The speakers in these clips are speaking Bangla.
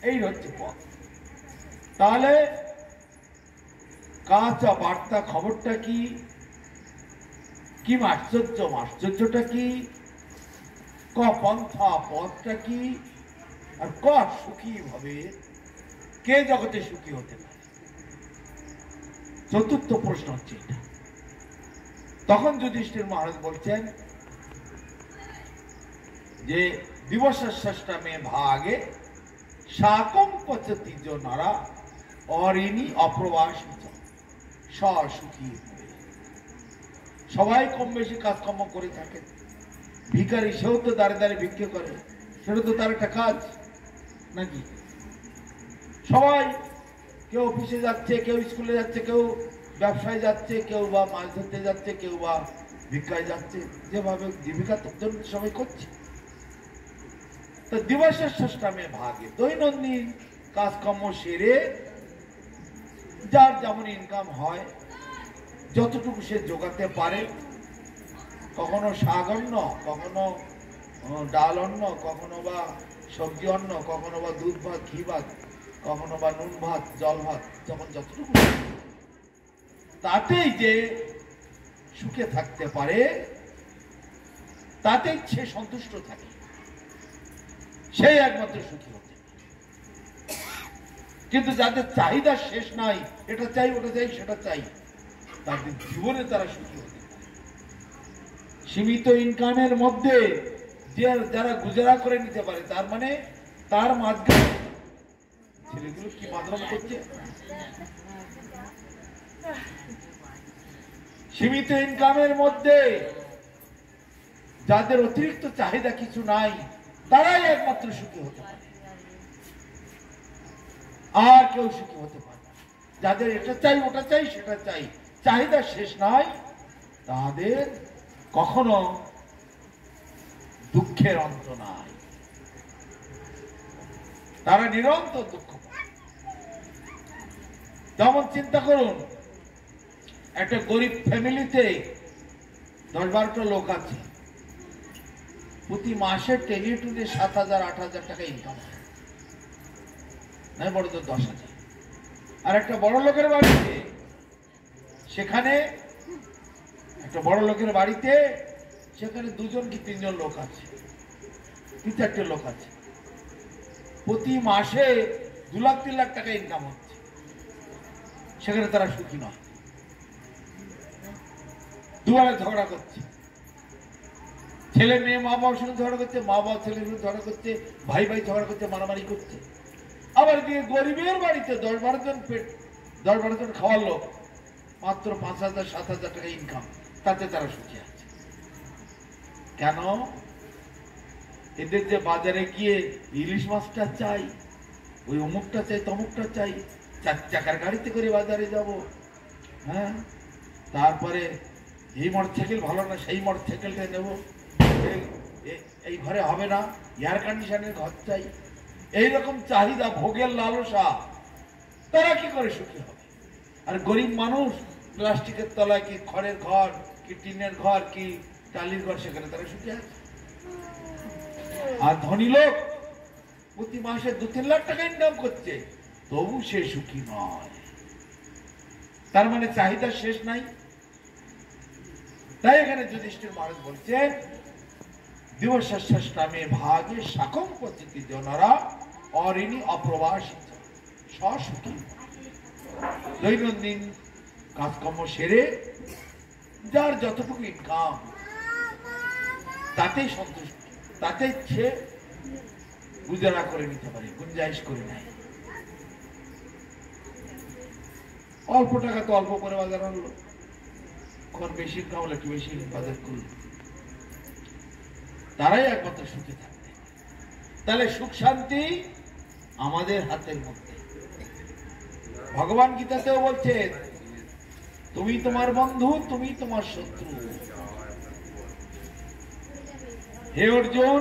এই হচ্ছে পথ। তাহলে কাঁচা বার্তা খবরটা কি, কি আশ্চর্য আশ্চর্যটা কি, ক পন্থা পথটা কি, আর ক সুখী ভাবে কে জগতে সুখী হতে পারে। চতুর্থ প্রশ্ন হচ্ছে এটা। তখন যুধিষ্ঠির মহারাজ বলছেন যে দিবসে ভাগে শাকম পচতি নারা অরিণী অপ্রবাসিত সুখী। সবাই কম বেশি কাজকর্ম করে থাকে। ভিখারি সেও তো দাঁড়ে দাঁড়িয়ে ভিক্ষে করে, সেটা তো তার একটা কাজ নাকি? সবাই কেউ অফিসে যাচ্ছে, কেউ স্কুলে যাচ্ছে, কেউ ব্যবসায় যাচ্ছে, কেউ বা মাছ ধরতে যাচ্ছে, কেউ বা ভিক্ষায় যাচ্ছে, যেভাবে জীবিকা জন্য সবাই করছে। তো দিবসের ষষ্ঠামে ভাগে দৈনন্দিন কাজকর্ম সেরে যার যেমন ইনকাম হয় যতটুকু সে জোগাতে পারে, কখনো শাক অন্ন, কখনো ডাল অন্ন, কখনো বা সবজি অন্ন, কখনো বা দুধ ভাত, ঘি ভাত, কখনো বা নুন ভাত, জল ভাত, যখন যতটুকু তাতেই যে সুখে থাকতে পারে, তাতেই সে সন্তুষ্ট থাকে, সেই একমাত্র সুখী হতে। কিন্তু যাদের চাহিদা শেষ নাই, এটা চাই ওটা চাই সেটা চাই, তাদের জীবনে তারা সুখী হতে পারে। সীমিত ইনকামের মধ্যে যে যারা গুজারা করে নিতে পারে, তার মানে তার মাঝখানে ছেলেগুলো কি মাদ্রাম করছে। সীমিত ইনকামের মধ্যে যাদের অতিরিক্ত চাহিদা কিছু নাই, তারাই একমাত্র সুখী হতে পারে, আর কেউ সুখী হতে পারে না। যাদের এটা চাই ওটা চাই সেটা চাই, চাহিদা শেষ নাই, তাদের কখনো দুঃখের অন্ত নাই, তারা নিরন্তর দুঃখ পায়। যেমন চিন্তা করুন, একটা গরিব ফ্যামিলিতে 10-12টা লোক আছে, প্রতি মাসে টেলিটুনে 7,000-8,000 টাকা ইনকাম হয়, নাই বড় তো 10,000। আর একটা বড় লোকের বাড়িতে, সেখানে একটা বড় লোকের বাড়িতে সেখানে 2জন কি 3জন লোক আছে, 3-4টে লোক আছে, প্রতি মাসে 2 লাখ 3 লাখ টাকা ইনকাম হচ্ছে, সেখানে তারা সুখী নয়। দুয়ারে ঝগড়া করছে, ছেলে মেয়ে মা বাবার সঙ্গে ঝগড়া করছে, মা বাবা ছেলের সঙ্গে ঝগড়া করছে, ভাই ভাই ঝগড়া করছে, মারামারি করছে। আবার দিয়ে গরিবের বাড়িতে 10-12 জন খাওয়ার লোক, মাত্র 5,000-7,000 টাকা ইনকাম, তাতে তারা সুখী আছে। কেন? এদের যে বাজারে গিয়ে ইলিশ মাছটা চাই, ওই অমুকটা চাই, তমুকটা চাই, 4 চাকার গাড়িতে করে বাজারে যাব, হ্যাঁ, তারপরে এই মোটরসাইকেল ভালো না, সেই মোটরসাইকেলটা নেব, এই ঘরে হবে না, এয়ার কন্ডিশনের ঘর চাই, এইরকম চাহিদা, ভোগের লালসা, তারা কি করে সুখী হবে? আর গরিব মানুষ প্লাস্টিকের তলায়, কি খড়ের ঘর, কি টিনের ঘর, কি টালির ঘর, সেখানে তারা সুখী আছে। আর ধনী লোক প্রতি মাসে 2-3 লাখ টাকা ইনকাম করছে, তবু সে সুখী নয়। তার মানে চাহিদা শেষ নাই। তাই এখানে যুধিষ্ঠির মহারাজ বলছে দিবসে ভাগে শাকম পচিতি জনরা অরিণী অপ্রবাসিত সুখী। দৈনন্দিন কাজকর্ম সেরে যার যতটুকু ইনকাম, তাতেই সন্তুষ্ট, তাতে সে গুজারা করে নিতে পারে, গুঞ্জাইশ করে নেয়। অল্প টাকা তো অল্প করে বাজার আনলো, এখন বেশি ইনকাম হলে একটু বেশি বাজার করলো, তারাই একমাত্র সুখী থাকবে। তাহলে সুখ শান্তি আমাদের হাতের মধ্যে। ভগবান গীতাতেও বলছে, তুমি তোমার বন্ধু, তুমি তোমার শত্রু। হে অর্জুন,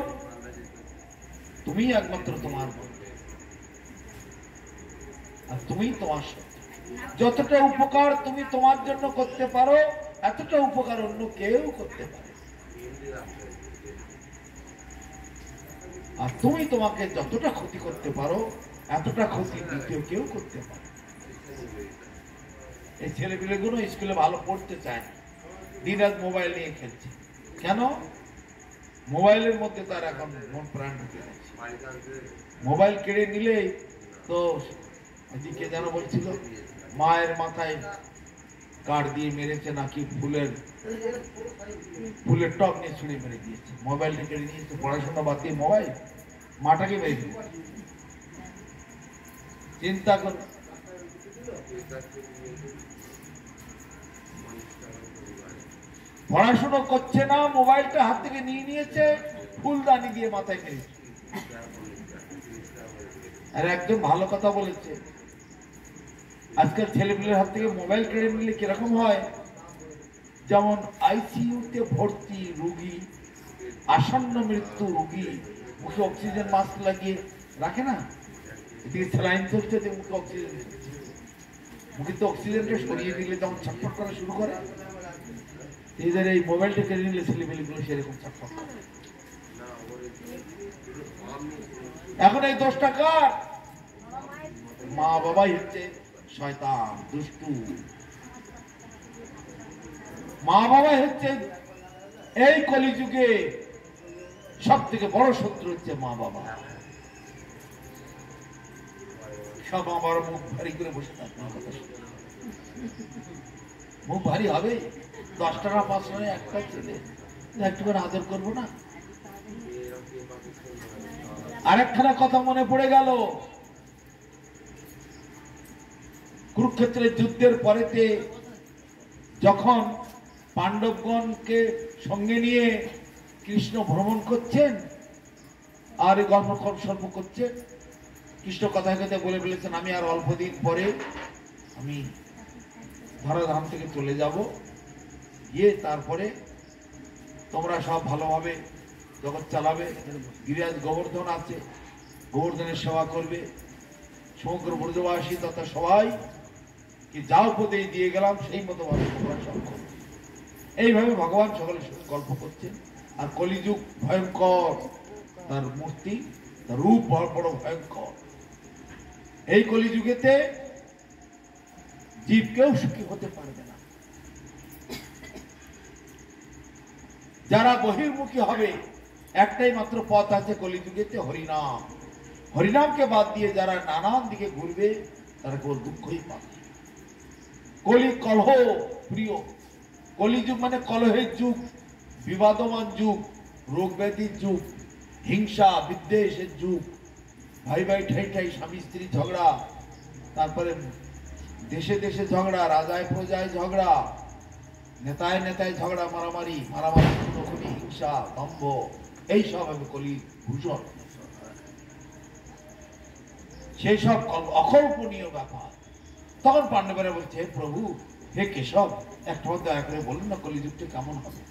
তুমি একমাত্র তোমার বন্ধু, আর তুমি তোমার শত্রু। যতটা উপকার তুমি তোমার জন্য করতে পারো, এতটা উপকার অন্য কেউ করতে পারে। আর তুমি তোমাকে যতটা ক্ষতি করতে পারো, এতটা ক্ষতি দ্বিতীয় কেউ করতে পারে। এই ছেলেপিলেগুলো স্কুলে ভালো পড়তে চায় না, দিন রাত মোবাইল নিয়ে খেলছে। কেন? মোবাইলের মধ্যে তার এখন মন প্রাণ ঢুকে গেছে। মোবাইল কেড়ে নিলেই তো এদিকে যেন বলছিল মায়ের মাথায় কাঠ দিয়ে মেরেছে নাকি ফুলের টপ নিয়ে ছুঁড়ে মেরে দিয়েছে। মোবাইলটা কেড়ে নিয়েছে, পড়াশোনা বাদ দিয়ে মোবাইল, মাটাকে বের দিয়েছে। চিন্তা কর, পড়াশোনা করছে না, মোবাইলটা হাত থেকে নিয়ে নিয়েছে, ফুলদানি দিয়ে মাথায় মেরেছে। আর একদম ভালো কথা বলেছে, আজকাল ছেলেপিলের হাত থেকে মোবাইল কেড়ে নিলে কিরকম হয়, যেমন আইসিইউতে ভর্তি রোগী, আসন্ন মৃত্যু রোগী, মুখে অক্সিজেন মাস্ক লাগিয়ে রাখে না, এদিকে স্যালাইন চলছে, মুখে অক্সিজেন, মুখে তো অক্সিজেনটা সরিয়ে দিলে যেমন ছটফট করা শুরু করে, এদের এই মোবাইলটা কেড়ে নিলে ছেলেপিলেগুলো সেরকম ছটফট করে। এখন এই দোষটা কার? মা বাবাই হচ্ছে শয়তান, দুষ্টু। মা বাবাই হচ্ছে এই কলিযুগে সব থেকে বড় শত্রু, হচ্ছে মা বাবা। সব আমার মুখ ভারী করে বসে থাকবে, মুখ ভারী হবে। 10 টাকা 5 টাকা একটা ছেলে একটু করে আদর করবো না? আরেকখানা কথা মনে পড়ে গেল, কুরুক্ষেত্রের যুদ্ধের পরেতে যখন পাণ্ডবগণকে সঙ্গে নিয়ে কৃষ্ণ ভ্রমণ করছেন আর গল্প সল্প করছেন, কৃষ্ণ কথায় কথায় বলে ফেলেছেন, আমি আর অল্প দিন পরে আমি ধরাধাম থেকে চলে যাব, গিয়ে তারপরে তোমরা সব ভালোভাবে জগৎ চালাবে। গিরিরাজ গোবর্ধন আছে, গোবর্ধনের সেবা করবে, সমগ্র ব্রজবাসী তথা সবাই কি যা উপদেশ দিয়ে গেলাম সেই মতো ভাবে তোমরা সব করবে। এইভাবে ভগবান সকলের সঙ্গে গল্প করছেন। আর কলিযুগ ভয়ঙ্কর, তার মূর্তি, তার রূপ বড় বড় ভয়ঙ্কর। এই কলিযুগেতে জীব কেউ সুখী হতে পারবে না। যারা বহির্মুখী হবে, একটাই মাত্র পথ আছে কলিযুগেতে, হরিনাম। হরিনামকে বাদ দিয়ে যারা নানান দিকে ঘুরবে, তারা কেবল দুঃখই পাবে। কলি কলহ প্রিয়, কলিযুগ মানে কলহের যুগ, বিবাদমান যুগ, রোগ ব্যাধির যুগ, হিংসা বিদ্বেষের যুগ, ভাই ভাই ঠাই ঠাই স্বামী স্ত্রী ঝগড়া, তারপরে দেশে দেশে ঝগড়া, রাজায় প্রজায় ঝগড়া, নেতায় নেতায় ঝগড়া, মারামারি মারামারি, খুনোখুনি, হিংসা, দম্ভ, এইসব আমি কলি ভূষণ। সেই সব অকল্পনীয় ব্যাপার। তখন পাণ্ডবেরা বলছে, হে প্রভু, হে কেশব, একটা দয়া করে বলুন না কলিযুগটা কেমন হবে,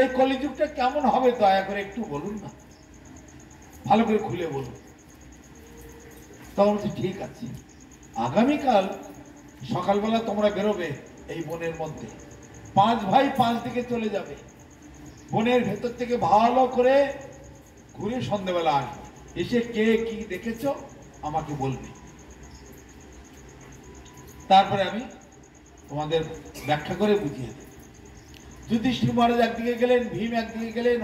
এই কলিযুগটা কেমন হবে, দয়া করে একটু বলুন না, ভালো করে খুলে বলুন। তখন বলছে, ঠিক আছে, আগামীকাল সকালবেলা তোমরা বেরোবে এই বনের মধ্যে, 5 ভাই 5 দিকে চলে যাবে, বনের ভেতর থেকে ভালো করে ঘুরে সন্ধ্যেবেলা আসবে, এসে কে কি দেখেছো আমাকে বলবে, তারপরে আমি তোমাদের ব্যাখ্যা করে বুঝিয়ে দেব। যুধিষ্ঠির মহারাজ একদিকে গেলেন, ভীম একদিকে গেলেন,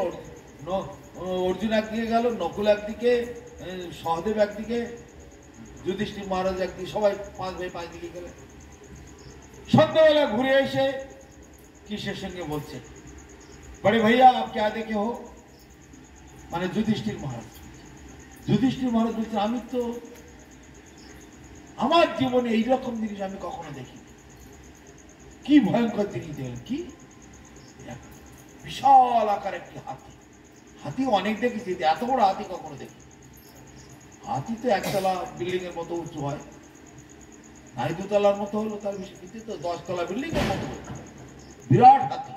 অর্জুন একদিকে গেল, নকুল একদিকে, সহদেব একদিকে, যুধিষ্ঠির মহারাজ একদিকে, সবাই 5 ভাই 5 দিকে গেলেন। সন্ধ্যাবেলা ঘুরে এসে কৃষ্ণের সঙ্গে বলছে, বড়ে ভাইয়া আপ क्या देखे हो, মানে যুধিষ্ঠির মহারাজ। যুধিষ্ঠির মহারাজ বলছে, আমি তো আমার জীবনে এইরকম জিনিস আমি কখনো দেখিনি। কি ভয়ঙ্কর জিনিস দেখলেন? কি বিশাল আকার একটি হাতি। হাতি অনেক দেখেছি, এত বড় হাতি কখনো দেখি। হাতি তো একতলা বিল্ডিং এর মতো উঁচু হয়, নাই 2 তলার মতো হলো, তার বেশি কিছু তো 10 তলা বিল্ডিং এর মতো, বিরাট হাতি।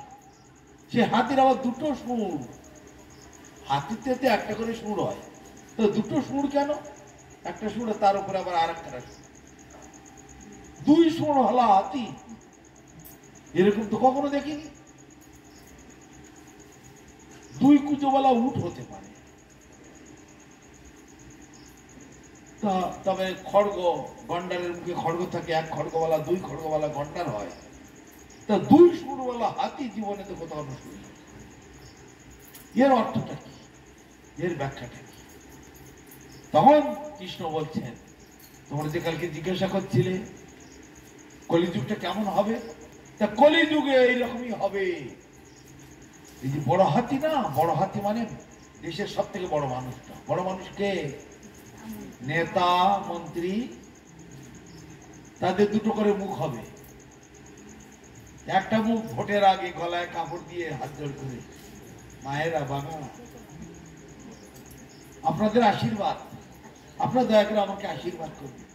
সে হাতির আবার 2টো সুর, হাতিতে তো একটা করে সুর হয়, তো 2টো সুর কেন? একটা সুর, তার উপরে আবার আরেকটা সুর, 2 সুর হলা হাতি, এরকম তো কখনো দেখিনি। 2 কুচোওয়ালা উট হতে পারে, তবে খড়গ গন্ডারের মুখে খড়গ থাকে, এক খড়গওয়ালা দুই খড়গওয়ালা গন্ডার হয়, তা দুই সুরওয়ালা হাতি জীবনে তো কোথাও শুনি। এর অর্থটা কি, এর ব্যাখ্যাটা কি? তখন কৃষ্ণ বলছেন, তোমরা যে কালকে জিজ্ঞাসা করছিলে কলিযুগটা কেমন হবে, তা কলিযুগে এইরকমই হবে। এই যে বড় হাতি না, বড় হাতি মানে দেশের সব থেকে বড় মানুষটা। বড় মানুষকে নেতা মন্ত্রী, তাদের দুটো করে মুখ হবে। একটা মুখ ভোটের আগে গলায় কাপড় দিয়ে হাত জোড় করে, মায়েরা বাবা আপনাদের আশীর্বাদ, আপনারা দয়া করে আমাকে আশীর্বাদ করবেন,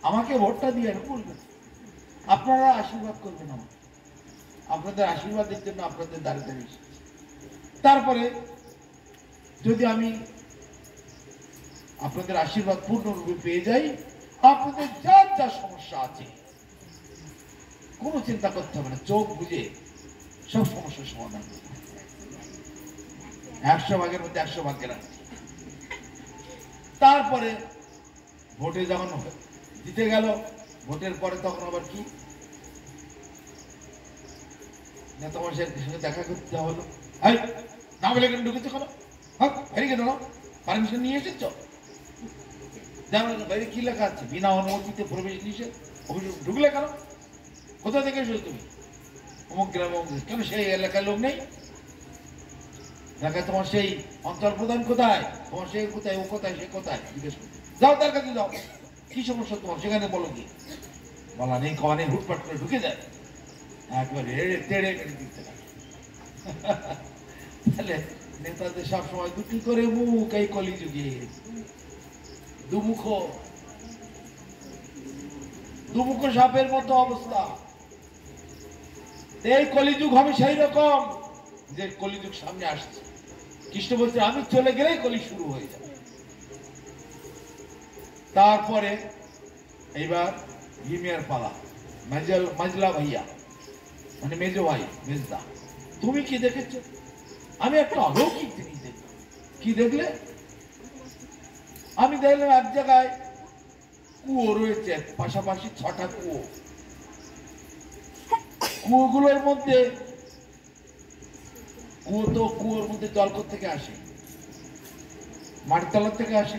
আমাকে ভোটটা দিয়ে বলবেন, আপনারা আশীর্বাদ করবেন আমাকে, আপনাদের আশীর্বাদের জন্য আপনাদের দাঁড়িয়ে দাঁড়িয়ে এসেছি। তারপরে যদি আমি আপনাদের আশীর্বাদ পূর্ণরূপে পেয়ে যাই, আপনাদের যার যা সমস্যা আছে কোনো চিন্তা করতে হবে না, চোখ বুঝে সব সমস্যার সমাধান করবে। 100 ভাগের মধ্যে 100 ভাগের আছে। তারপরে ভোটে যখন দিতে গেল, ভোটের পরে তখন আবার কি নেতা মশাইয়ের সঙ্গে দেখা করতে হলো। না বলে কেন ঢুকেছো, কেন বাইরে কেন পারমিশন নিয়ে এসেছ? বাইরে কি লেখা আছে, বিনা অনুমতিতে প্রবেশ নিষেধ, ঢুকলে কেন? কোথা থেকে এসেছো তুমি? অমুক গ্রামে অমুক, কেন সেই এলাকার লোক নেই? তোমার সেই অঞ্চল প্রধান কোথায়, তোমার সেই কোথায়, ও কোথায়, সে কোথায়, জিজ্ঞেস করতে যাও, তার কাছে যাও, কি সমস্যা তোমার, সেখানে বলো কি। বলা নেই খাওয়া নেই, হুটপাট করে ঢুকে যায়, একবারে তেড়ে মেরে দিতে লাগে। তাহলে নেতাদের সবসময় দুটি করে মুখ, এই কলিযুগে দুমুখ সাপের মতো অবস্থা। এই কলিযুগ হবে সেই রকম, যে কলিযুগ সামনে আসছে। কৃষ্ণ বলছে আমি চলে গেলেই কলি শুরু হয়ে যাবে। তারপরে এইবার ভীমের পালা, মাজলা ভাইয়া মানে মেজো ভাই, মেজদা, তুমি কি দেখেছো? আমি একটা অলৌকিক জিনিস দেখলাম। কি দেখলে? আমি দেখলাম এক জায়গায় কুয়ো রয়েছে, পাশাপাশি 6টা কুয়ো। কুয়োগুলোর মধ্যে, কুয়োর মধ্যে জল থেকে আসে, মাটির তলার থেকে আসে।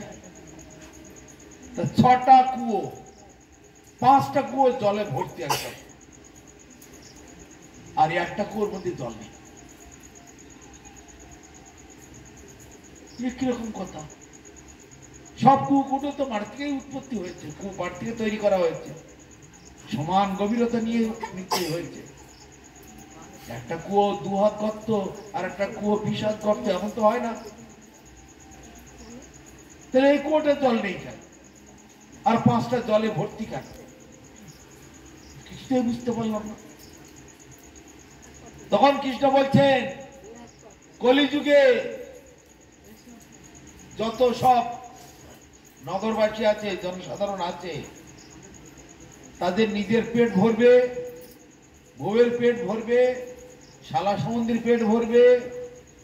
6টা কুয়ো, 5টা কুয়ো জলে ভর্তি একদম, আর একটা কুয়োর মধ্যে জল নেই। কিরকম কথা? সব কুয়োগুলো তো মাটি থেকেই উৎপত্তি হয়েছে, মাটি থেকে তৈরি করা হয়েছে, সমান গভীরতা নিয়ে নিশ্চয়ই হয়েছে। একটা কুয়ো 2 হাত গর্ত, আর একটা কুয়ো 20 হাত গর্ত, এমন তো হয় না। তাহলে এই কুয়োটা জল নেই কেন, আর 5টা জলে ভর্তি কেন? কিছুতেই বুঝতে পারলাম না। তখন কৃষ্ণ বলছেন কলিযুগে যত সব নগরবাসী আছে, জনসাধারণ আছে, তাদের নিজের পেট ভরবে, বউয়ের পেট ভরবে, শালা সমুদ্রের পেট ভরবে,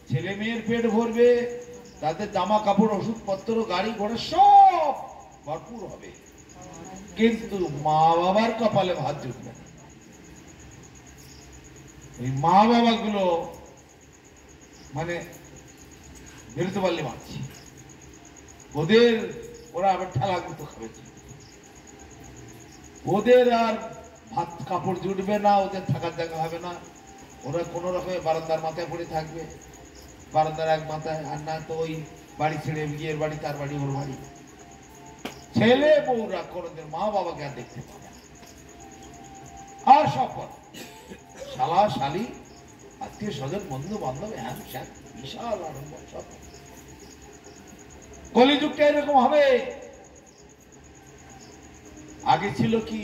ছেলে মেয়ের পেট ভরবে, তাদের জামা কাপড় ওষুধপত্র গাড়ি ঘোড়া সব ভরপুর হবে, কিন্তু মা বাবার কপালে ভাত জুটবে না। ওই মা বাবা গুলো মানে বেরোতে পারলে মারছি ওরা আবার ঠেলা গুতো খাবে, ওদের আর ভাত কাপড় জুটবে না, ওদের থাকার জায়গা হবে না, ওরা কোন রকমের বারান্দার মাথায় পড়ে থাকবে, বারান্দার এক মাথায়, আর না তো ওই বাড়ি ছেড়ে বিয়ের বাড়ি, তার বাড়ি, ওর বাড়ি। ছেলে বউরা কোনদিন মা বাবাকে আর দেখতে পাবে না। আর সব শালা শালি আত্মীয় স্বজন বন্ধু বান্ধব, বিশাল আরম্ভ সব। কলিযুগটা এরকম হবে। আগে ছিল কি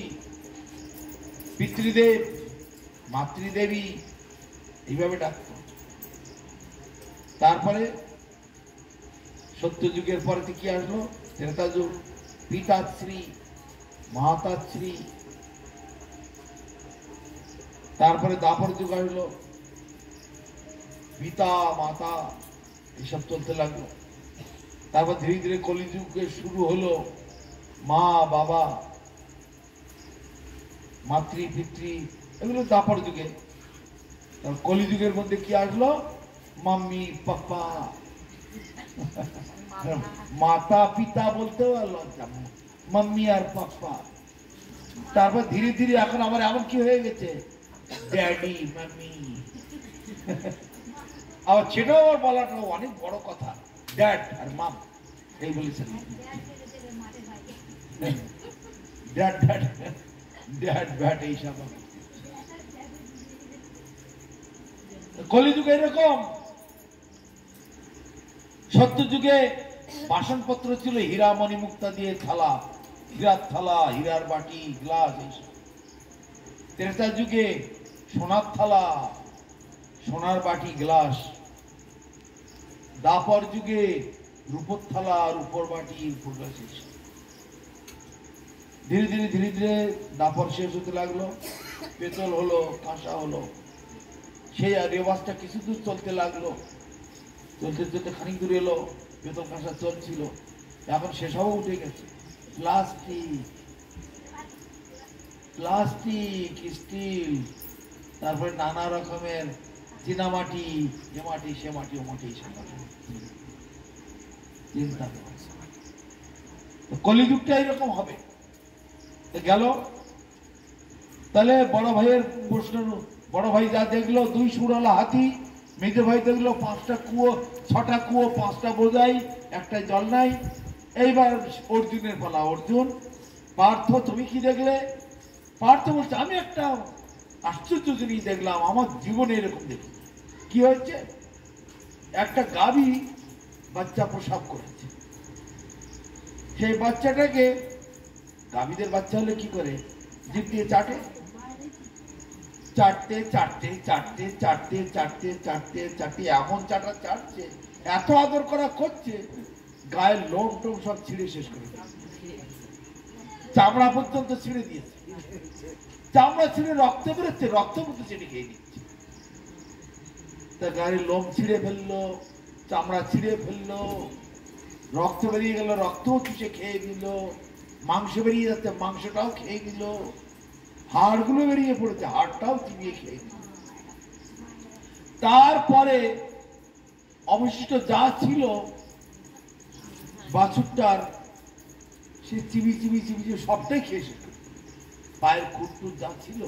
পিতৃদেব মাতৃদেবী এইভাবে ডাকত, তারপরে সত্যযুগের পরে কি আসলো? ত্রেতা যুগ, পিতাশ্রী মাতাশ্রী, তারপরে দাপর যুগ আসলো, পিতা মাতা এসব চলতে লাগলো। তারপর ধীরে ধীরে কলিযুগে শুরু হলো মা বাবা মাতৃ পিতৃ এগুলো দাপর যুগে। কলিযুগের মধ্যে কি আসলো? মাম্মি পাপা, মাতা পিতা বলতেও আর লজ্জা, মাম্মি আর পাপা। তারপর ধীরে ধীরে এখন আমার এমন কি হয়ে গেছে, ড্যাডি মাম্মি। আবার সেটাও আবার বলাটাও অনেক বড় কথা, ড্যাড আর মাম এই বলেছেন। ড্যাড ড্যাড ড্যাড ব্যাড এইসব। কলিযুগে এরকম। সত্য যুগে বাসনপত্র ছিল হীরা মণি মুক্তা দিয়ে থালা, হীরার থালা, হীরার বাটি, গ্লাস এইসব। ত্রেতা যুগে সোনার থালা, সোনার বাটি, গ্লাস। দাপর যুগে রূপোর থালা, রূপোর বাটি, রূপোর গ্লাস এইসব। ধীরে ধীরে ধীরে ধীরে দাপর শেষ হতে লাগলো, পেতল হলো, কাঁসা হলো। সেই রেওয়াজটা কিছু দূর চলতে লাগলো, চলতে চলতে খানিক দূর এলো, পেতল কাঁসা চলছিল, এখন সেসবও উঠে গেছে। প্লাস্টিক, প্লাস্টিক, স্টিল, তারপরে নানা রকমের চীনামাটি, এ মাটি সে মাটি, ও মাটি সে মাটি। চিন্তা কলিযুগটা এরকম হবে। গেল তাহলে বড় ভাইয়ের প্রশ্ন, বড় ভাই যা দেখলো 2 সুরওয়ালা হাতি, মেজো ভাই দেখলো 5টা কুয়ো, 6টা কুয়ো, 5টা বোঝাই, একটা জল নাই। এইবার অর্জুনের পালা। অর্জুন, পার্থ তুমি কি দেখলে? পার্থ বলছে আমি একটা আশ্চর্য জিনিস দেখলাম, আমার জীবনে এরকম দেখি। কি হয়েছে? একটা গাভী বাচ্চা প্রসব করেছে। সেই বাচ্চাটাকে, গাভীদের বাচ্চা হলে কি করে, জিভ দিয়ে চাটে, চাটতে চাটতে চাটতে চাটতে চাটতে চাটতে চাটতে এমন চাটা চাটছে, এত আদর করা করছে, গায়ের লোম টোম সব ছিঁড়ে শেষ করে দিয়েছে, চামড়া পর্যন্ত ছিঁড়ে দিয়েছে। চামড়া ছিঁড়ে রক্ত বেরোচ্ছে, রক্ত মতো ছিঁড়ে খেয়ে নিচ্ছে। তা গায়ের লোম ছিঁড়ে ফেললো, চামড়া ছিঁড়ে ফেললো, রক্ত বেরিয়ে গেল, রক্তও চুষে খেয়ে দিল, মাংস বেরিয়ে যাচ্ছে, মাংসটাও খেয়ে দিল, হাড়গুলো বেরিয়ে পড়েছে, হাড়টাও চিবিয়ে খেয়ে দিল। তারপরে অবশিষ্ট যা ছিল বাছুরটার, সে চিবি চিবি চিবি চিবি সবটাই খেয়ে শেষ করে। পায়ের খুঁটটুর যা ছিল,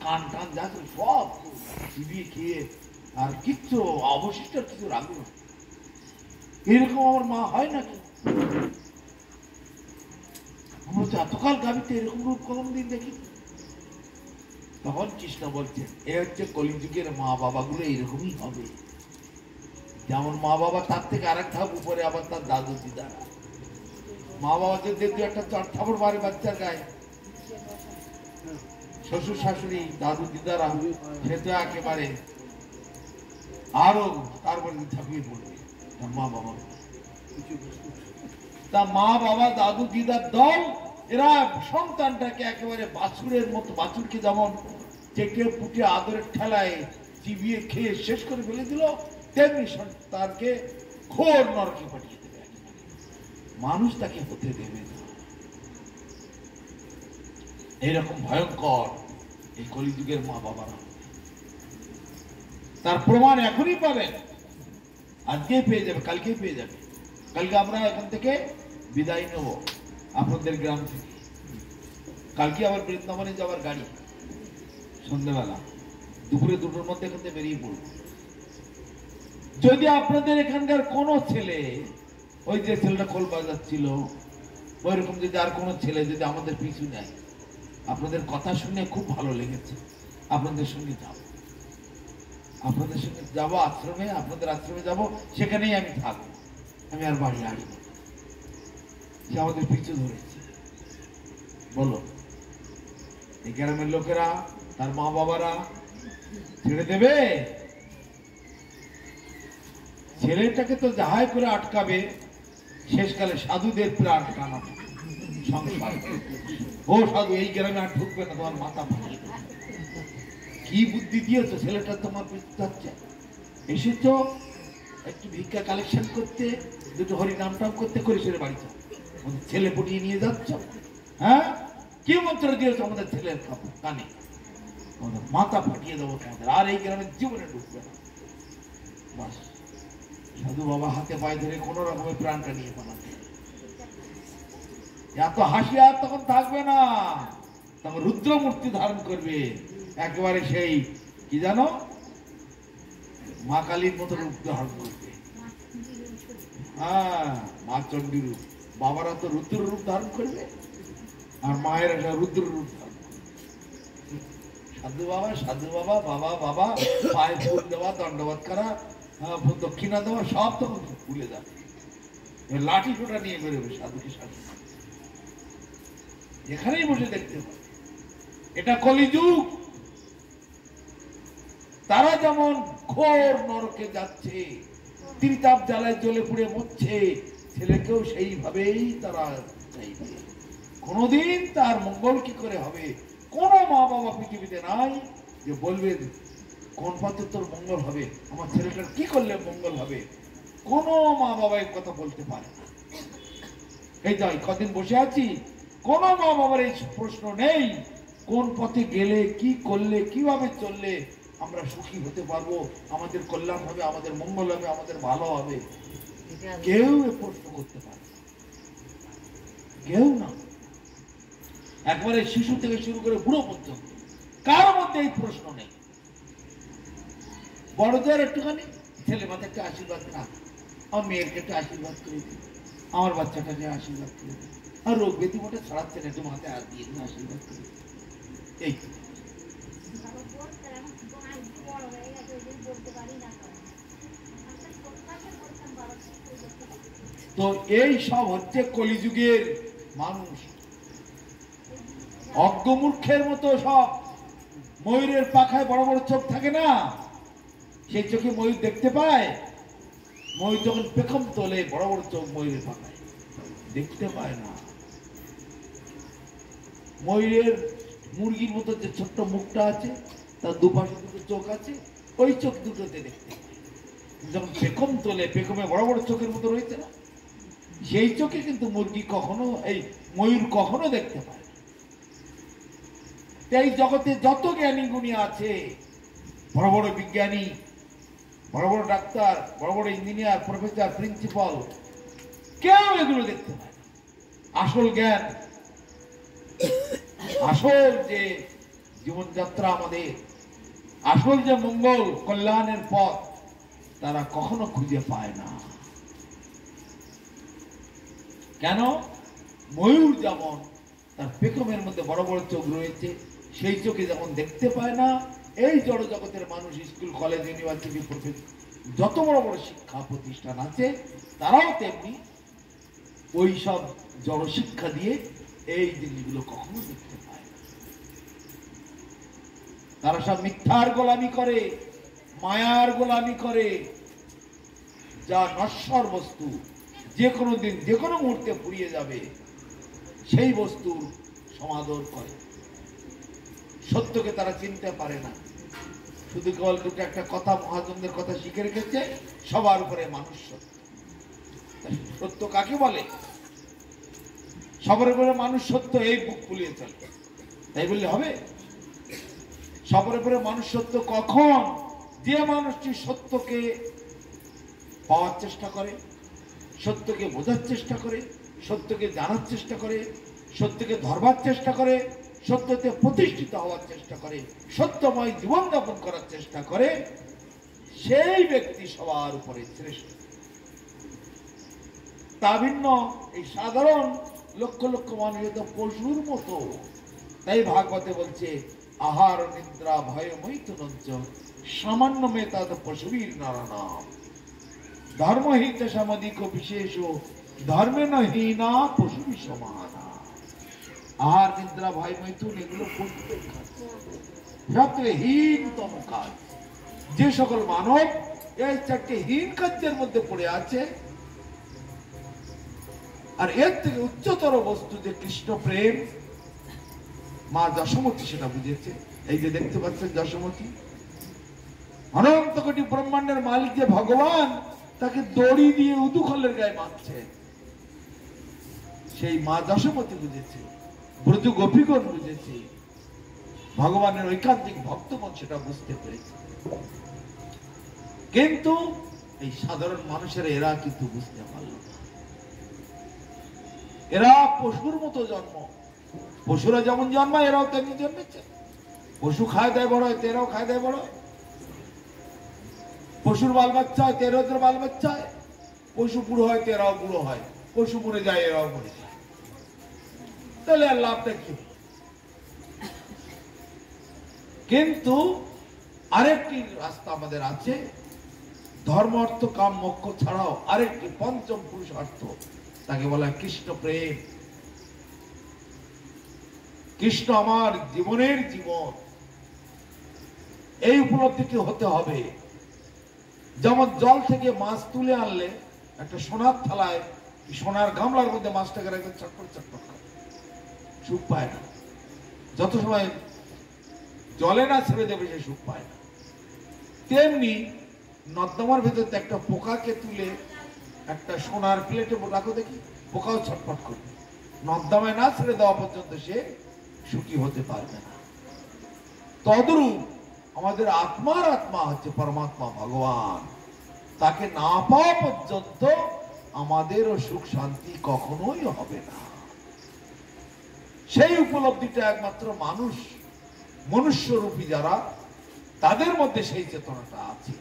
কান টান যা ছিল, সব চিবিয়ে খেয়ে আর কিচ্ছু অবশিষ্ট কিছু রাখলো না। এরকম আমার মা হয় নাকি? এতকাল গাভীতে এরকম রূপ কোনদিন দেখি। তখন কৃষ্ণ বলছেন এ হচ্ছে কলিযুগের মা বাবা গুলো এরকমই হবে। যেমন মা বাবা, তার থেকে আরেক ধাপ উপরে আবার তার দাদু দিদারা। মা বাবা যদি একটা চট থাপড় মারে বাচ্চার গায়ে, শ্বশুর শাশুড়ি দাদু দিদারা সে তো একেবারে আরো তারপরে ঝাঁপিয়ে পড়বে মা বাবা। তা মা বাবা দাদু দিদার দল এরা সন্তানটাকে একেবারে বাছুরের মতো, বাছুরকে যেমন চেটে পুটে আদরের ঠেলায় চিবিয়ে খেয়ে শেষ করে ফেলে দিল, তেমনি সন্তানকে ঘোর নরকে পাঠিয়ে দেবে। মানুষ তাকে হতে দেবে না। এইরকম ভয়ঙ্কর এই কলিযুগের মা বাবারা। তার প্রমাণ এখনই পাবেন, আজকেই পেয়ে যাবে, কালকেই পেয়ে যাবে। কালকে আমরা এখান থেকে বিদায় নেব আপনাদের গ্রাম থেকে। কালকে আবার বৃন্দাবনে যাওয়ার গাড়ি, সন্ধ্যেবেলা দুপুরে 2টোর মধ্যে এখান থেকে বেরিয়ে পড়ব। যদি আপনাদের এখানকার কোনো ছেলে, ওই যে ছেলেটা খোল বাজাচ্ছিল, ওইরকম যদি আর কোনো ছেলে যদি আমাদের পিছু নেয়, আপনাদের কথা শুনে খুব ভালো লেগেছে, আপনাদের সঙ্গে যাব, আপনাদের সঙ্গে যাবো আশ্রমে, আপনাদের আশ্রমে যাব, সেখানেই আমি থাকবো, আমি আর বাড়ি আসবো। সে আমাদের পিছু ধরেছে, বলো এই গ্রামের লোকেরা, তার মা বাবারা ছেড়ে দেবে? ছেলেটাকে তো যাহাই করে আটকাবে, শেষকালে সাধুদের প্রাণ টানা সংসার। ও সাধু এই গ্রামে আর ঢুকবে না, তোমার মাথা ভাঙিয়ে দেবে। কি বুদ্ধি দিয়েছো? ছেলেটা তোমার পিছু যাচ্ছে, এসেছো একটু ভিক্ষা কালেকশন করতে, দুটো হরি নাম টাম করতে, করে সেরে বাড়ি যাও। ছেলে পটিয়ে নিয়ে যাচ্ছ, হ্যাঁ? কি মন্ত্র দিয়েছ আমাদের ছেলের কানে? আমাদের মাথা ফাটিয়ে দেবো তোমাদের, আর এই গ্রামের জীবনে ঢুকবে না। বাস, সাধু বাবা হাতে পায়ে ধরে কোন রকমের প্রাণটা নিয়ে পালাতে। এত হাসি আর তখন থাকবে না, তখন রুদ্র মূর্তি ধারণ করবে, একেবারে সেই কি জানো, মা কালীর মতো রূপ ধারণ করবে। হ্যাঁ, মা চণ্ডী রূপ। বাবারা তো রুদ্র রূপ ধারণ করবে, আর মায়ের একটা রুদ্র রূপ ধারণ করবে। সাধু বাবা, সাধু বাবা, বাবা বাবা, পায়ে ফুল দেওয়া, দণ্ডবাদ করা, দক্ষিণা দেওয়া, সব তখন ভুলে যাবে। লাঠি ছোটা নিয়ে বেরোবে সাধুকে সাধু, এখানেই বসে দেখতে পাবে। এটা কলিযুগ। তারা যেমন ঘোর নরকে যাচ্ছে, ত্রিতাপ জ্বালায় জ্বলে পুড়ে মরছে, ছেলেকেও সেইভাবেই তারা চাইবে। কোনদিন তার মঙ্গল কি করে হবে? কোন মা বাবা পৃথিবীতে নাই যে বলবেন কোন পথে তোর মঙ্গল হবে, আমার ছেলেটার কি করলে মঙ্গল হবে। কোন মা বাবা এই কথা বলতে পারে না। এই যাই কদিন বসে আছি, কোন মা বাবার এই প্রশ্ন নেই কোন পথে গেলে, কি করলে, কিভাবে চললে আমরা সুখী হতে পারবো, আমাদের কল্যাণ হবে, আমাদের মঙ্গল হবে, আমাদের ভালো হবে। কেউ এ প্রশ্ন করতে পারে না, কেউ না। একবারে শিশু থেকে শুরু করে বুড়ো পর্যন্ত কারোর মধ্যে এই প্রশ্ন নেই। বড়দের একটুখানি ছেলে মাথা একটা আশীর্বাদ না, আমার মেয়েরকে একটা আশীর্বাদ করে দিন, আমার বাচ্চাটাকে আশীর্বাদ করে দিন, আর রোগ ব্যাধি মোটে ছড়াচ্ছে না, একটু মাথায় হাত দিয়ে দিন, আশীর্বাদ করে দিন। এই তো এই সব হচ্ছে কলিযুগের মানুষ। অজ্ঞমূর্খের মতো সব, ময়ূরের পাখায় বড় বড় চোখ থাকে না, সেই চোখে ময়ূর দেখতে পায়। ময়ূর যখন পেখম তোলে, বড় বড় চোখ ময়ূরের পাখায়, দেখতে পায় না। ময়ূরের মুরগির মতো যে ছোট্ট মুখটা আছে, তার দুপাশে দুটো চোখ আছে, ওই চোখ দুটোতে দেখতে পায়। যখন পেখম তোলে, পেখমে বড় বড় চোখের মতো রয়েছে না, সেই চোখে কিন্তু মুরগি কখনো, এই ময়ূর কখনো দেখতে পায় না। এই জগতে যত জ্ঞানী গুণী আছে, বড় বড় বিজ্ঞানী, বড় বড় ডাক্তার, বড় বড় ইঞ্জিনিয়ার, প্রফেসর, প্রিন্সিপাল, কেউ এগুলো দেখতে পায় না। আসল জ্ঞান, আসল যে জীবনযাত্রা আমাদের, আসল যে মঙ্গল কল্যাণের পথ, তারা কখনো খুঁজে পায় না। কেন? ময়ূর যেমন তার পেখমের মধ্যে বড় বড় চোখ রয়েছে, সেই চোখে যেমন দেখতে পায় না, এই জড় জগতের মানুষ, স্কুল, কলেজ, ইউনিভার্সিটি, প্রফেসর, যত বড় বড় শিক্ষা প্রতিষ্ঠান আছে, তারাও তেমনি ওই সব জড় শিক্ষা দিয়ে এই জিনিসগুলো কখনো দেখতে পায় না। তারা সব মিথ্যার গোলামি করে, মায়ার গোলামি করে, যা নশ্বর বস্তু, যে কোনো দিন যে কোনো মুহূর্তে ফুরিয়ে যাবে, সেই বস্তুর সমাদর করে। সত্যকে তারা চিনতে পারে না। শুধু কেবল দুটো একটা কথা, মহাজনদের কথা শিখে রেখেছে, সবার উপরে মানুষ সত্য। সত্য কাকে বলে? সবার উপরে মানুষ সত্য, এই বুক ফুলিয়ে চলে, তাই বললে হবে? সবার উপরে মানুষ সত্য কখন? যে মানুষটি সত্যকে পাওয়ার চেষ্টা করে, সত্যকে বোঝার চেষ্টা করে, সত্যকে জানার চেষ্টা করে, সত্যকে ধরবার চেষ্টা করে, সত্যতে প্রতিষ্ঠিত হওয়ার চেষ্টা করে, সত্যময় জীবনযাপন করার চেষ্টা করে, সেই ব্যক্তি সবার উপরে শ্রেষ্ঠ। তা ভিন্ন এই সাধারণ লক্ষ লক্ষ মানুষ তো পশুর মতো। তাই ভাগবতে বলছে, আহার নিদ্রা ভয় মৈথুনঞ্চ সামান্য মেতাদ পশুবীর নারায়ণ ধর্মহিত সামাজিক বিশেষ ধর্মে নহীনা পশু সমানা। আহার নিদ্রা ভয় মৈথুন এগুলো পশুদের কাজ, সবথেকে হীনতম কাজ। যে সকল মানব এই চারটে হীন কার্যের মধ্যে পড়ে আছে, আর এর থেকে উচ্চতর বস্তু যে কৃষ্ণ প্রেম, মা যশোমতী সেটা বুঝেছে। এই যে দেখতে পাচ্ছেন যশোমতী, অনন্ত কোটি ব্রহ্মাণ্ডের মালিক যে ভগবান, তাকে দড়ি দিয়ে উদুখলের গায়ে মারছে। সেই মা যশোমতী বুঝেছে, ব্রজ গোপীগণ বুঝেছে, ভগবানের ঐকান্তিক ভক্তগণ সেটা বুঝতে পেরেছে। কিন্তু এই সাধারণ মানুষের এরা কিন্তু বুঝতে পারল না। এরা পশুর মতো জন্ম, পশুরা যেমন জন্মায় এরাও তেমনি জন্মেছে। পশু খায় দেয় বড় হয়, তেরাও খায় দেয় বড় হয়। পশুর বাল বাচ্চা হয়, তেরাও বাল বাচ্চা হয়। পশু বুড়ো হয়, তেরাও বুড়ো হয়। পশু মরে যায়, এরাও মরে যায়। তাহলে আর লাভটা কি? কিন্তু আরেকটি রাস্তা আমাদের আছে, ধর্ম অর্থ কাম মোক্ষ ছাড়াও আরেকটি পঞ্চম পুরুষার্থ, তাকে বলা হয় কৃষ্ণ প্রেম। কৃষ্ণ আমার জীবনের জীবন, এই উপলব্ধিটি হতে হবে। যেমন জল থেকে মাছ তুলে আনলে একটা সোনার থালায়, সোনার গামলার মধ্যে মাছটাকে রাখবে, চটপট চটপট করে, সুখ পায় না। যত সময় জলে না ছেড়ে দেবে সে সুখ পায় না। তেমনি নর্দমার ভেতর একটা পোকাকে তুলে একটা সোনার প্লেটে রাখো, দেখি পোকাও ছটপট করবে। নর্দমায় না ছেড়ে দেওয়া পর্যন্ত সে সুখী হতে পারবে না। তদ্রূপ আমাদের আত্মার আত্মা হচ্ছে পরমাত্মা ভগবান, তাকে না পাওয়া পর্যন্ত আমাদেরও সুখ শান্তি কখনোই হবে না। সেই উপলব্ধিটা একমাত্র মানুষ, মনুষ্যরূপী যারা, তাদের মধ্যে সেই চেতনাটা আছে,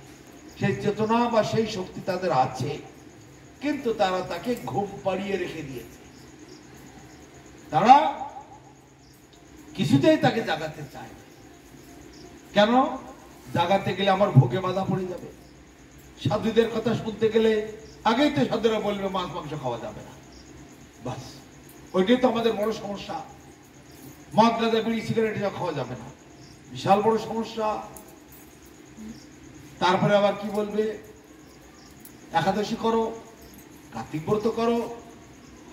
সেই চেতনা বা সেই শক্তি তাদের আছে। কিন্তু তারা তাকে ঘুম পাড়িয়ে রেখে দিয়েছে। তারা কিছুতেই তাকে জাগাতে চায় না। কেন? জাগাতে গেলে আমার ভোগে বাধা পড়ে যাবে। সাধুদের কথা শুনতে গেলে আগেই তো সাধুরা বলবে মাছ মাংস খাওয়া যাবে না, বাস ওইটাই তো আমাদের বড় সমস্যা। মদ গাঁজা বিড়ি সিগারেট এসব খাওয়া যাবে না, বিশাল বড় সমস্যা। তারপরে আবার কি বলবে, একাদশী করো, কার্তিক ব্রত করো,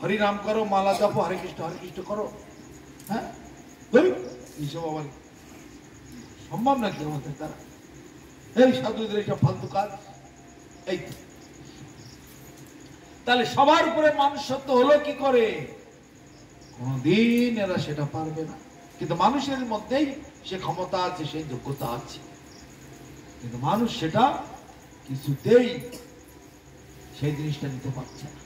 হরিনাম করো, মালা জপো, হরে কৃষ্ণ করো। হ্যাঁ, এইসব আবার সম্ভব নাকি আমাদের দ্বারা? এই সাধুদের এইসব ফালতু কাজ। এই তাহলে সবার উপরে মানুষত্ব হলো কি করে? কোনদিন এরা সেটা পারবে না। কিন্তু মানুষের মধ্যেই সে ক্ষমতা আছে, সেই যোগ্যতা আছে, কিন্তু মানুষ সেটা কিছুতেই সেই জিনিসটা নিতে পারছে না।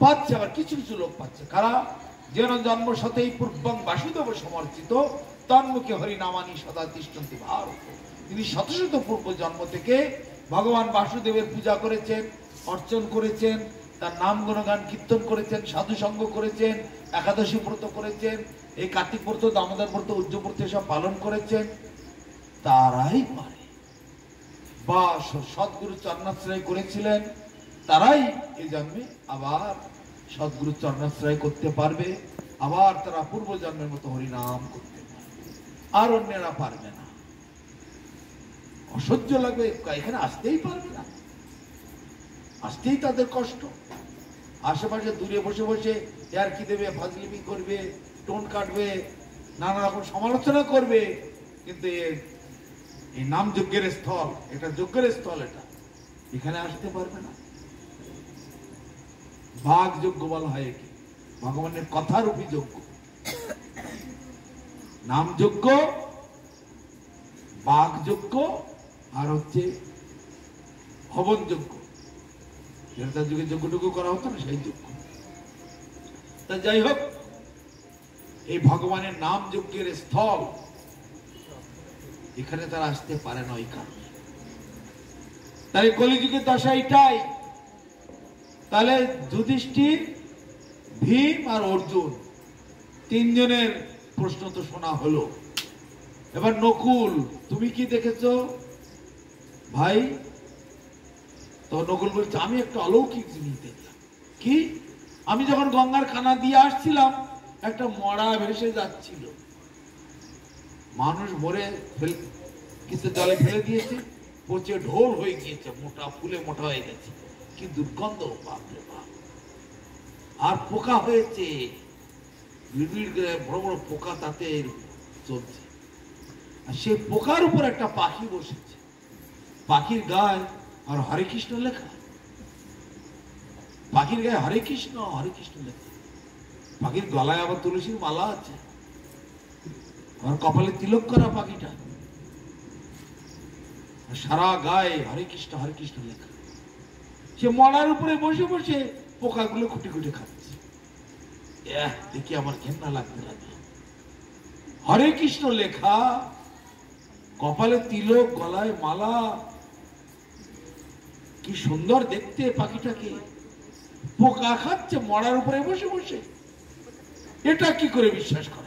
পাচ্ছে, আবার কিছু কিছু লোক পাচ্ছে। কারা? যেন জন্ম সতেই পূর্বং বাসুদেব সমর্চিত তন্মুখে হরিনামানি সদা তিষ্ঠন্তি ভারত। তিনি শত শত পূর্ব জন্ম থেকে ভগবান বাসুদেবের পূজা করেছেন, অর্চন করেছেন, তার নাম গুণগান কীর্তন করেছেন, সাধু সঙ্গ করেছেন, একাদশী ব্রত করেছেন, এই কার্তিক ব্রত, দামোদর ব্রত, উজ্জ ব্রত সব পালন করেছেন। তারাই পারে, বা সদ্গুরু চরণাশ্রয় করেছিলেন, তারাই এই জন্মে আবার সদ্গুরু চরণাশ্রয় করতে পারবে, আবার তারা পূর্ব জন্মের মতো হরিনাম করতে পারবে। আর অন্যেরা পারবে না, অসহ্য লাগবে, এখানে আসতেই পারবে না, আসতেই তাদের কষ্ট। আশেপাশে দূরে বসে বসে আর কি দেবে, ফাজলিমি করবে, টোন কাটবে, নানা রকম সমালোচনা করবে। কিন্তু এই নাম যজ্ঞের স্থল, এটা যজ্ঞের স্থল, এটা এখানে আসতে পারবে না। বাঘ যজ্ঞ বলা হয় একে, ভগবানের কথারূপী যজ্ঞ। নাম যজ্ঞ, বাঘ যজ্ঞ, আর হচ্ছে হবন যজ্ঞ, যেটা যুগে যজ্ঞটুকু করা হতো না, সেই যজ্ঞ। তা যাই হোক, এই ভগবানের নাম যজ্ঞের স্থল, এখানে তারা আসতে পারে না ওই কারণে। তাই কলিযুগের দশা এটাই। তাহলে যুধিষ্ঠির, ভীম আর অর্জুন, তিনজনের প্রশ্ন তো শোনা হলো। এবার নকুল, তুমি কি দেখেছো ভাই? তো নকুল বলছে, আমি একটা অলৌকিক জিনিস দেখলাম। কি? আমি যখন গঙ্গার খানা দিয়ে আসছিলাম, একটা মরা ভেসে যাচ্ছিল। মানুষ ভরে কিছু জলে ফেলে দিয়েছে, পচে ঢোল হয়ে গিয়েছে, মোটা ফুলে মোটা হয়ে গেছে, কি দুর্গন্ধ, বাপরে বাপ। আর পোকা হয়েছে, বড় বড় পোকা তাতে চলছে। আর সেই পোকার উপর একটা পাখি বসেছে, পাখির গায়ে আর হরে কৃষ্ণ লেখা। পাখির গায়ে হরে কৃষ্ণ লেখা, পাখির গলায় আবার তুলসীর মালা আছে, আর কপালে তিলক করা পাখিটা, সারা গায়ে হরে কৃষ্ণ লেখা। সে মলার উপরে বসে বসে পোকাগুলো খুঁটে খুঁটে খাচ্ছে। দেখি আমার ঘেন্না লাগতে লাগলো। হরে কৃষ্ণ লেখা, কপালে তিলক, গলায় মালা, কি সুন্দর দেখতে পাখিটাকে, পোকা খাচ্ছে মরার উপরে বসে বসে। এটা কি করে বিশ্বাস করে?